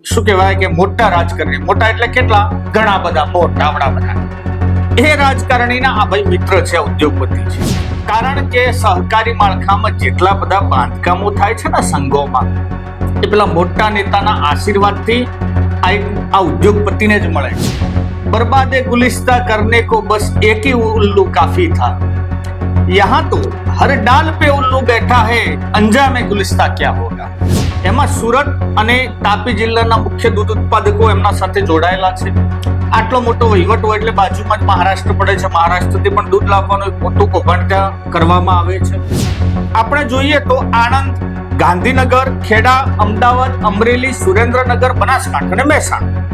શું કહેવાય કે મોટા રાજકારણી, મોટા એટલે કેટલા, ઘણા બધા, મોટા બધા, એ રાજકારણીના આ ભાઈ મિત્ર છે, ઉદ્યોગપતિ છે. કારણ કે સહકારી માળખામાં જેટલા બધા બાંધકામો થાય છે ને સંઘોમાં, એ પેલા મોટા નેતાના આશીર્વાદથી આ ઉદ્યોગપતિને જ મળે છે. બરબાદે ગુલિસ્તા કરને કો બસ એક ही उल्लू काफी था, यहाँ तो हर डाल पे उल्लू बैठा है, अंजामे गुलिस्ता क्या होगा. એમાં સુરત અને તાપી જિલ્લાના મુખ્ય દૂધ ઉત્પાદકો એમના સાથે જોડાયેલા છે. આટલો મોટો વહીવટ હોય એટલે બાજુમાં જ મહારાષ્ટ્ર પડે છે. મહારાષ્ટ્રથી પણ દૂધ લાવવાનું એક મોટું કૌભાંડ ત્યાં કરવામાં આવે છે. આપણે જોઈએ તો આણંદ, ગાંધીનગર, ખેડા, અમદાવાદ, અમરેલી, સુરેન્દ્રનગર, બનાસકાંઠા અને મહેસાણા,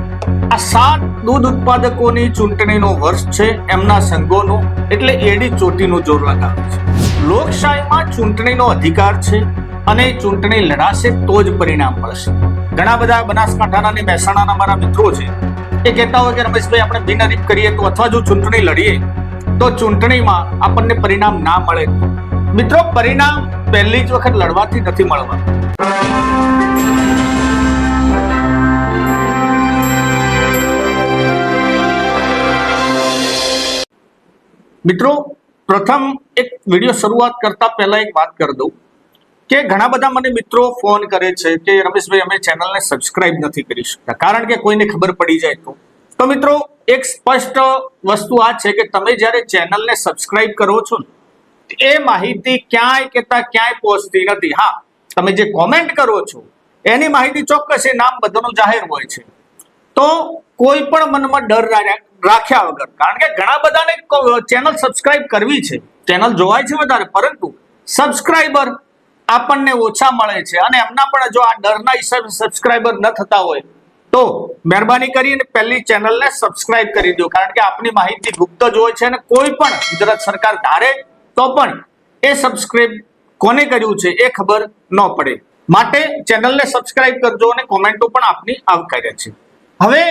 આ 7 દૂધ ઉત્પાદકોની ચૂંટણીનો વર્ષ છે. એમના સંઘોનો એટલે એડી ચોટીનું જોર લગાવે છે. લોકશાહીમાં ચૂંટણીનો અધિકાર છે અને ચૂંટણી લડાશે તો જ પરિણામ મળશે. ઘણા બધા બનાસકાંઠાના અને મહેસાણાના મારા મિત્રો છે, એ કહેતા હોય કે રમેશભાઈ આપણે બિનહરીફ કરીએ તો અથવા જો ચૂંટણી લડીએ તો ચૂંટણીમાં આપણને પરિણામ ના મળે. મિત્રો, પરિણામ પહેલી જ વખત લડવાથી નથી મળવાનું. મિત્રો, પ્રથમ એક વિડીયો શરૂઆત કરતા પહેલા એક વાત કરી દઉં કે ઘણા બધા મને મિત્રો ફોન કરે છે કે રમેશભાઈ અમે ચેનલને સબસ્ક્રાઇબ નથી કરી શકતા કારણ કે કોઈને ખબર પડી જાય તો મિત્રો એક સ્પષ્ટ વસ્તુ આ છે કે તમે જ્યારે ચેનલને સબસ્ક્રાઇબ કરો છો એ માહિતી ક્યાંય પહોંચતી નથી. હા, તમે જે કોમેન્ટ કરો છો એની માહિતી ચોક્કસ એ નામ બધાનું જાહેર હોય છે. તો કોઈ પણ મનમાં ડર રાખ્યા વગર, કારણ કે ઘણા બધાને ચેનલ સબસ્ક્રાઇબ કરવી છે, ચેનલ જોવાય છે વધારે, પરંતુ સબસ્ક્રાઇબર આપણને ઓછા મળે છે અને એમના પણ જો આ ડરના હિસાબે સબસ્ક્રાઇબર ન થતા હોય તો મહેરબાની કરીને પહેલી ચેનલને સબસ્ક્રાઇબ કરી દો. કારણ કે આપની માહિતી ગુપ્ત જ હોય છે અને કોઈ પણ ગુજરાત સરકાર ધારે તો પણ એ સબસ્ક્રાઇબ કોને કર્યું છે એ ખબર ન પડે. માટે ચેનલને સબસ્ક્રાઇબ કરજો અને કોમેન્ટો પણ આપની આવકાર્ય છે. હવે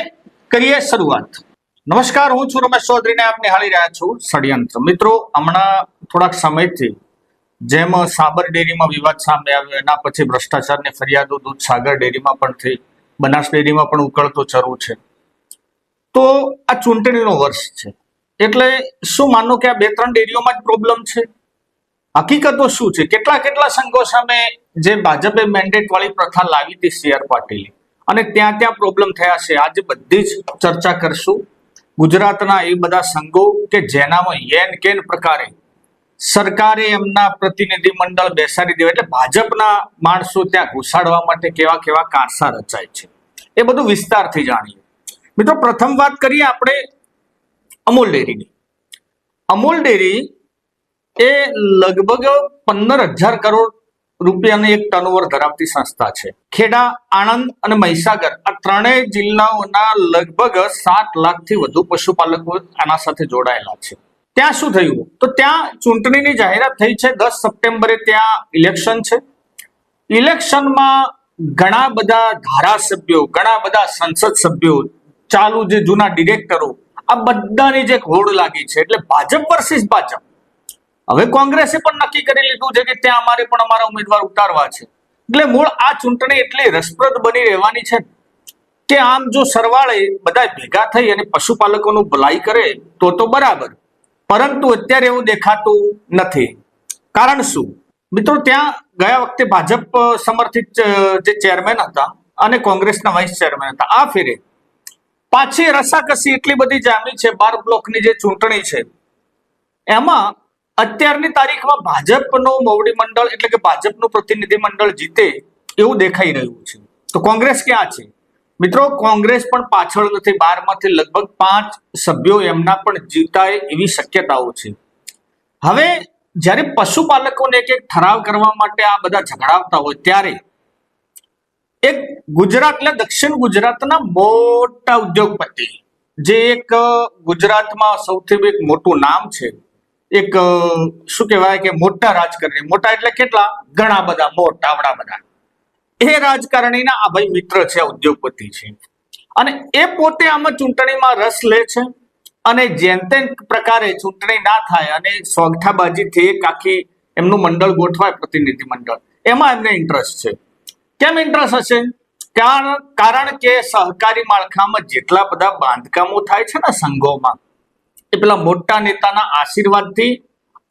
કરીએ શરૂઆત. નમસ્કાર, હું છું રમેશ ચૌધરીને આપ નિહાળી રહ્યા છો ષડયંત્ર. મિત્રો, હમણાં થોડાક સમયથી જેમ સાબર ડેરીમાં વિવાદ સામે આવ્યો, એના પછી ભ્રષ્ટાચારની ફરિયાદો દૂધસાગર ડેરીમાં પણ થઈ, બનાસ ડેરીમાં પણ ઉકળતો ચરુ છે. તો આ ચૂંટણીનો વર્ષ છે એટલે શું માનો કે આ 2-3 ડેરીઓમાં જ પ્રોબ્લેમ છે? હકીકતો શું છે? કેટલા સંઘો સામે જે ભાજપે મેન્ડેટ વાળી પ્રથા લાવી હતી CR પાટીલે, અને ત્યાં પ્રોબ્લેમ થયા છે, આજે બધી જ ચર્ચા કરશું. ગુજરાતના એ બધા સંઘો કે જેનામાં યેન કેન પ્રકારે સરકારે એમના પ્રતિનિધિ મંડળ બેસાડી દેવા એટલે ભાજપના માણસો ત્યાં ઘુસાડવા માટે કેવા કારસા રચાય છે, એ બધું વિસ્તારથી જાણીએ. મિત્રો, પ્રથમ વાત કરીએ આપણે અમૂલ ડેરીની. અમૂલ ડેરી એ લગભગ 15,000 કરોડ રૂપિયાની એક ટર્નઓવર ધરાવતી સંસ્થા છે. ખેડા, આણંદ અને મહીસાગર આ ત્રણેય જિલ્લાઓના લગભગ 7 લાખથી વધુ પશુપાલકો આના સાથે જોડાયેલા છે. ત્યાં શું થયું? તો ત્યાં ચૂંટણીની જાહેરાત થઈ છે. 10 સપ્ટેમ્બરે ત્યાં ઇલેક્શન છે. ઇલેક્શનમાં ઘણા બધા ધારાસભ્યો, ઘણા બધા સંસદ સભ્યો, ચાલુ જે જૂના ડિરેક્ટરો, આ બધાની જે હોડ લાગી છે એટલે ભાજપ વર્સિસ ભાજપ. હવે કોંગ્રેસે પણ નક્કી કરી લીધું છે કે ત્યાં અમારે પણ અમારા ઉમેદવાર ઉતારવા છે. એટલે મૂળ આ ચૂંટણી એટલી રસપ્રદ બની રહેવાની છે કે આમ જો સરવાળે બધા ભેગા થઈ અને પશુપાલકોનું ભલાઈ કરે તો બરાબર, પરંતુ અત્યારે એવું દેખાતું નથી. કારણ શું? મિત્રો, ત્યાં ગયા વખતે ભાજપ સમર્થિત જે ચેરમેન હતા અને કોંગ્રેસના વાઇસ ચેરમેન હતા, આ ફેરે પાછી રસાકસી એટલી બધી જામી છે. 12 બ્લોકની જે ચૂંટણી છે એમાં અત્યારની તારીખમાં ભાજપનું મોવડી મંડળ એટલે કે ભાજપનું પ્રતિનિધિ મંડળ જીતે એવું દેખાઈ રહ્યું છે. તો કોંગ્રેસ ક્યાં છે? મિત્રો, કોંગ્રેસ પણ પાછળ નથી. 12માંથી લગભગ 5 સભ્યો એમના પણ જીતાય એવી શક્યતાઓ છે. હવે જ્યારે પશુપાલકોને એક ઠરાવ કરવા માટે આ બધા ઝઘડાવતા હોય ત્યારે એક ગુજરાત એટલે દક્ષિણ ગુજરાતના મોટા ઉદ્યોગપતિ, જે એક ગુજરાતમાં સૌથી એક મોટું નામ છે, એક શું કહેવાય કે મોટા રાજકારણી, મોટા એટલે કેટલા, ઘણા બધા, મોટા બધા, એ રાજકારણીના આ ભાઈ મિત્ર છે, ઉદ્યોગપતિ છે. અને એ પોતે આમાં ચૂંટણીમાં રસ લે છે અને જેમ તેમ પ્રકારે ચૂંટણી ના થાય અને સોગઠાબાજીથી એક આખી એમનું મંડળ ગોઠવાય, પ્રતિનિધિ મંડળ, એમાં એમને ઇન્ટરેસ્ટ છે. કેમ ઇન્ટરેસ્ટ હશે? કારણ કે સહકારી માળખામાં જેટલા બધા બાંધકામો થાય છે ને સંઘોમાં, એ પેલા મોટા નેતાના આશીર્વાદથી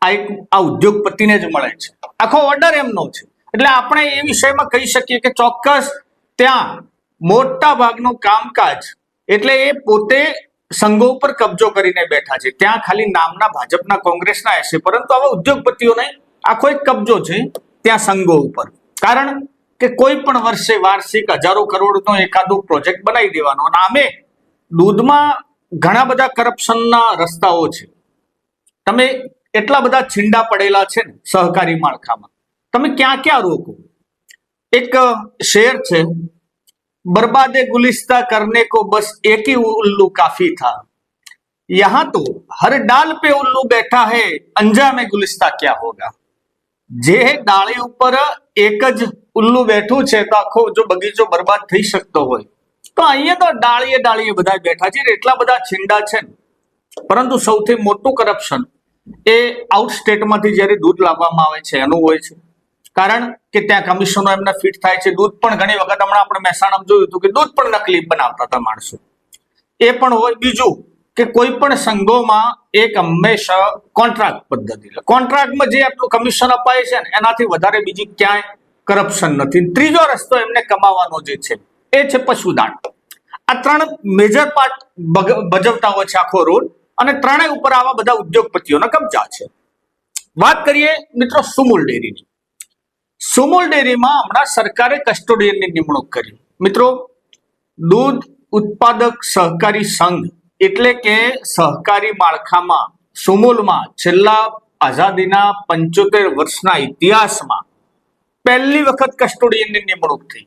આ ઉદ્યોગપતિને જ મળે છે. આખો ઓર્ડર એમનો છે. એટલે આપણે એ વિષયમાં કહી શકીએ કે ચોક્કસ ત્યાં મોટા ભાગનું કામકાજ એટલે એ પોતે સંઘો ઉપર કબજો કરીને બેઠા છે. ત્યાં ખાલી નામના ભાજપના કોંગ્રેસના હશે, પરંતુ આવા ઉદ્યોગપતિઓ નહીં, આખો એક કબજો છે ત્યાં સંઘો ઉપર. કારણ કે કોઈ પણ વર્ષે વાર્ષિક હજારો કરોડનો એકાદો પ્રોજેક્ટ બનાવી દેવાનો, અને આમે દૂધમાં ઘણા બધા કરપ્શનના રસ્તાઓ છે. તમે એટલા બધા છીંડા પડેલા છે ને સહકારી માળખામાં, તમે ક્યાં ક્યાં રોકો. એક શેર છે, बर्बादे गुलिस्ता करने को बस एक ही उल्लू काफी था, यहां तो हर डाल पे उल्लू बैठा है, अंजामे गुलिस्ता क्या होगा. જે ડાળી ઉપર એક જ ઉલ્લુ બેઠું છે તો આખો જો બગીચો બરબાદ થઈ શકતો હોય, તો અહીંયા તો ડાળીએ બધા બેઠા છે. એટલા બધા છીંડા છે. પરંતુ સૌથી મોટું કરપ્શન એ આઉટ સ્ટેટમાંથી જ્યારે દૂધ લાવવામાં આવે છે એનું હોય છે. કારણ કે ત્યાં કમિશનો એમને ફિટ થાય છે. દૂધ પણ ઘણી વખત હમણાં આપણે મહેસાણામાં જોયું હતું કે દૂધ પણ નકલી બનાવતા હતા માણસો, એ પણ હોય. બીજું કે કોઈ પણ સંઘોમાં એક હંમેશા કોન્ટ્રાક્ટ પદ્ધતિ, કોન્ટ્રાક્ટમાં જે આટલું કમિશન અપાય છે ને એનાથી વધારે બીજી ક્યાંય કરપ્શન નથી. ત્રીજો રસ્તો એમને કમાવાનો જે છે એ છે પશુદાન. આ ત્રણ મેજર પાર્ટ ભજવતા હોય છે આખો રોલ, અને ત્રણેય ઉપર આવા બધા ઉદ્યોગપતિઓના કબજા છે. વાત કરીએ મિત્રો સુમુલ ડેરીની. સુમુલ ડેરીમાં હમણાં સરકારે કસ્ટોડિયનની નિમણૂક કરી. મિત્રો, દૂધ ઉત્પાદક સહકારી સંઘ એટલે કે સહકારી માળખામાં સુમુલમાં છેલ્લા આઝાદીના 75 વર્ષના ઇતિહાસમાં પહેલી વખત કસ્ટોડિયનની નિમણૂક થઈ.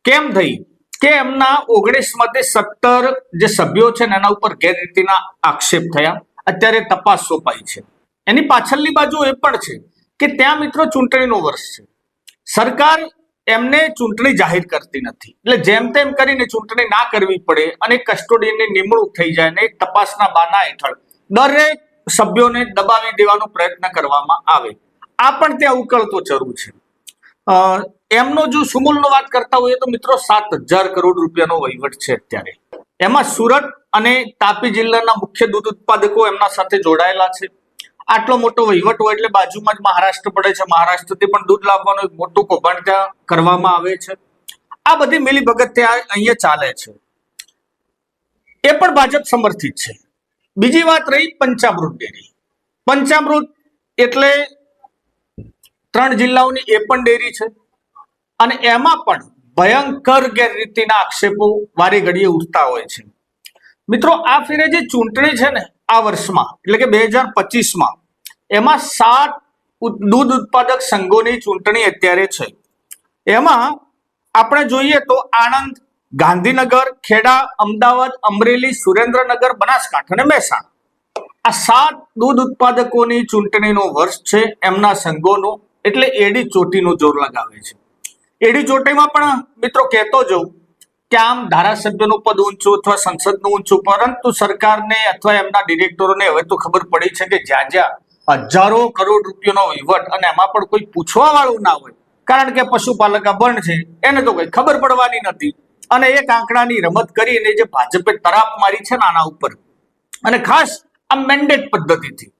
કેમ થઈ? કે એમના 19માંથી 17 જે સભ્યો છે એના ઉપર ગેરરીતિના આક્ષેપ થયા. અત્યારે તપાસ સોંપાઈ છે. એની પાછળની બાજુ એ પણ છે કે ત્યાં મિત્રો ચૂંટણીનો વર્ષ છે. સરકાર એમને ચૂંટણી જાહેર કરતી નથી, એટલે જેમ તેમ કરીને ચૂંટણી ના કરવી પડે અને કસ્ટોડિયનની નિમણૂક થઈ જાય ને તપાસના બાના હેઠળ દરેક સભ્યોને દબાવી દેવાનો પ્રયત્ન કરવામાં આવે. આ પણ ત્યાં ઉકળતો ચરુ છે. એમનો જો સુમુલનો વાત કરતા હોઈએ તો મિત્રો 7,000 કરોડ રૂપિયાનો વહીવટ છે અત્યારે. એમાં સુરત અને તાપી જિલ્લાના મુખ્ય દૂધ ઉત્પાદકો એમના સાથે જોડાયેલા છે. આટલો મોટો વહીવટ હોય એટલે બાજુમાં જ મહારાષ્ટ્ર પડે છે. મહારાષ્ટ્રથી પણ દૂધ લાવવાનું એક મોટું કૌભાંડ ત્યાં કરવામાં આવે છે. આ બધી મિલીભગત ત્યાં અહીંયા ચાલે છે. એ પણ ભાજપ સમર્થિત છે. બીજી વાત રહી પંચામૃત ડેરી. પંચામૃત એટલે 3 જિલ્લાઓની એ પણ ડેરી છે, અને એમાં પણ ભયંકર ગેરરીતિના આક્ષેપો વારે ઘડીએ ઉઠતા હોય છે. મિત્રો, આ ફેરે જે ચૂંટણી છે ને આ વર્ષમાં એટલે કે 2025માં, એમાં 7 દૂધ ઉત્પાદક સંઘોની ચૂંટણી અત્યારે છે. એમાં આપણે જોઈએ તો આણંદ, ગાંધીનગર, ખેડા, અમદાવાદ, અમરેલી, સુરેન્દ્રનગર, બનાસકાંઠા અને મહેસાણા, આ 7 દૂધ ઉત્પાદકોની ચૂંટણીનો વર્ષ છે એમના સંઘોનો. એટલે એડી ચોટીનું જોર લગાવે છે. એડી ચોટીમાં પણ મિત્રો કહેતો જઉં કે આમ ધારાસભ્યનું પદ ઊંચું અથવા સંસદનું ઊંચું, પરંતુ સરકારને અથવા એમના ડિરેક્ટરોને હવે તો ખબર પડી છે કે જ્યાં જ્યાં હજારો કરોડ રૂપિયાનો વહીવટ અને એમાં પણ કોઈ પૂછવા વાળું ના હોય, કારણ કે પશુપાલક બંધ છે, એને તો કઈ ખબર પડવાની નથી. અને એક આંકડાની રમત કરીને જે ભાજપે તરાપ મારી છે આના ઉપર, અને ખાસ આ મેન્ડેટ પદ્ધતિથી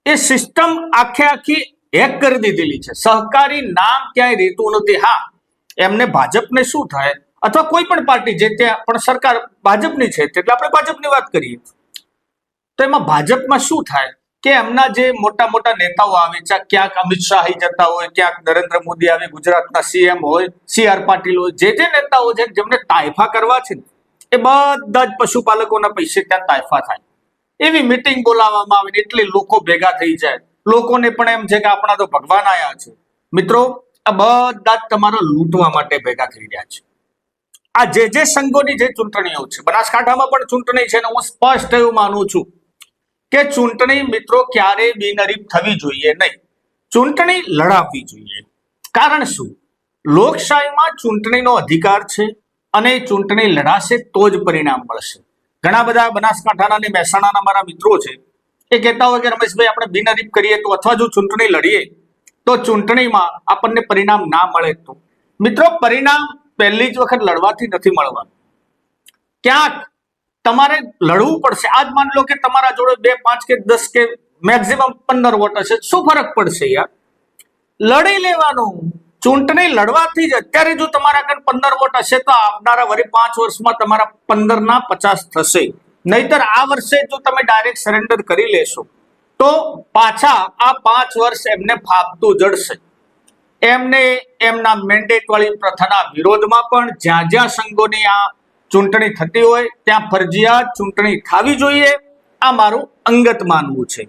એ સિસ્ટમ આખી હેક કરી દીધેલી છે. સહકારી નામ ક્યાંય રહેતું નથી. હા, એમને ભાજપને શું થાય અથવા કોઈ પણ પાર્ટી જે ત્યાં પણ સરકાર ભાજપની છે એટલે આપણે ભાજપની વાત કરીએ તો એમાં ભાજપમાં શું થાય કે એમના જે મોટા મોટા નેતાઓ આવે છે, ક્યાંક અમિત શાહ આવી જતા હોય, ક્યાંક નરેન્દ્ર મોદી આવે, ગુજરાતના સીએમ હોય, CR પાટીલ હોય, જે નેતાઓ છે જેમને તાયફા કરવા છે એ બધા જ પશુપાલકોના પૈસે ત્યાં તાયફા થાય. એવી મિટિંગ બોલાવવામાં આવે એટલે લોકો ભેગા થઈ જાય. લોકોને પણ એમ છે કે આપણા તો ભગવાન આયા છે. મિત્રો, આ બધા જ તમારા લૂંટવા માટે ભેગા થઈ રહ્યા છે. આ જે સંઘોની જે ચૂંટણીઓ છે, બનાસકાંઠામાં પણ ચૂંટણી છે, ને હું સ્પષ્ટ એવું માનું છું કે ચૂંટણી મિત્રો ક્યારેય બિનહરીફ થવી જોઈએ નહીં. ચૂંટણી લડાવવી જોઈએ. કારણ શું? લોકશાહીમાં ચૂંટણીનો અધિકાર છે અને ચૂંટણી લડાશે તો જ પરિણામ મળશે. ઘણા બધા બનાસકાંઠાના અને મહેસાણાના મારા મિત્રો છે, એ કહેતા હોય કે રમેશભાઈ આપણે બિનહરીફ કરીએ તો અથવા જો ચૂંટણી લડીએ તો ચૂંટણીમાં આપણને પરિણામ ના મળે તો મિત્રો પરિણામ પહેલી જ વખત લડવાથી નથી મળવાનું. ક્યાંક તમારે લડવું પડશે. આજ માન લો કે તમારા જોડે 2, 5 કે 10 કે મેક્સિમમ 15 વોટ હશે, શું ફરક પડશે યાર? લડી લેવાનું. ચૂંટણી લડવાથી જ અત્યારે જો તમારા આગળ 15 વોટ હશે તો આવનારા વળી 5 વર્ષમાં તમારા 15 ના 50 થશે. નહીતર આ વર્ષે જો તમે ડાયરેક્ટ સરેન્ડર કરી લેશો તો પાછા આ 5 વર્ષ એમને ફાપતું જડશે. એમને એમના મેન્ડેટ વાળી પ્રથાના વિરોધમાં પણ જ્યાં જ્યાં સંઘોની આ ચૂંટણી થતી હોય ત્યાં ફરજિયાત ચૂંટણી થવી જોઈએ. આ મારું અંગત માનવું છે.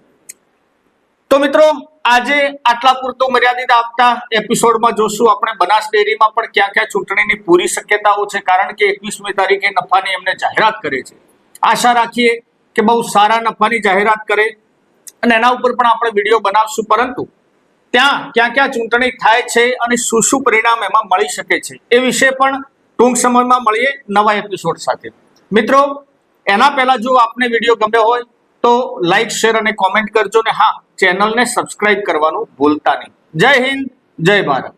તો મિત્રો આજે આટલા પૂરતું મર્યાદિત આપતા એપિસોડમાં જોશું આપણે બનાસ ડેરીમાં પણ ક્યાં ક્યાં ચૂંટણીની પૂરી શક્યતાઓ છે, કારણ કે 21મી તારીખે નફાની એમને જાહેરાત કરે છે. આશા રાખીએ કે બહુ સારા નફાની જાહેરાત કરે અને એના ઉપર પણ આપણે વિડીયો બનાવશું. પરંતુ ત્યાં ક્યાં ક્યાં ચૂંટણી થાય છે અને શું શું પરિણામ એમાં મળી શકે છે એ વિશે પણ ટૂંક સમયમાં મળીએ નવા એપિસોડ સાથે. મિત્રો એના પહેલા જો આપને વિડીયો ગમ્યો હોય તો લાઈક, શેર અને કોમેન્ટ કરજો ને હા, ચેનલને સબસ્ક્રાઇબ કરવાનું ભૂલતા નહીં. જય હિન્દ, જય ભારત.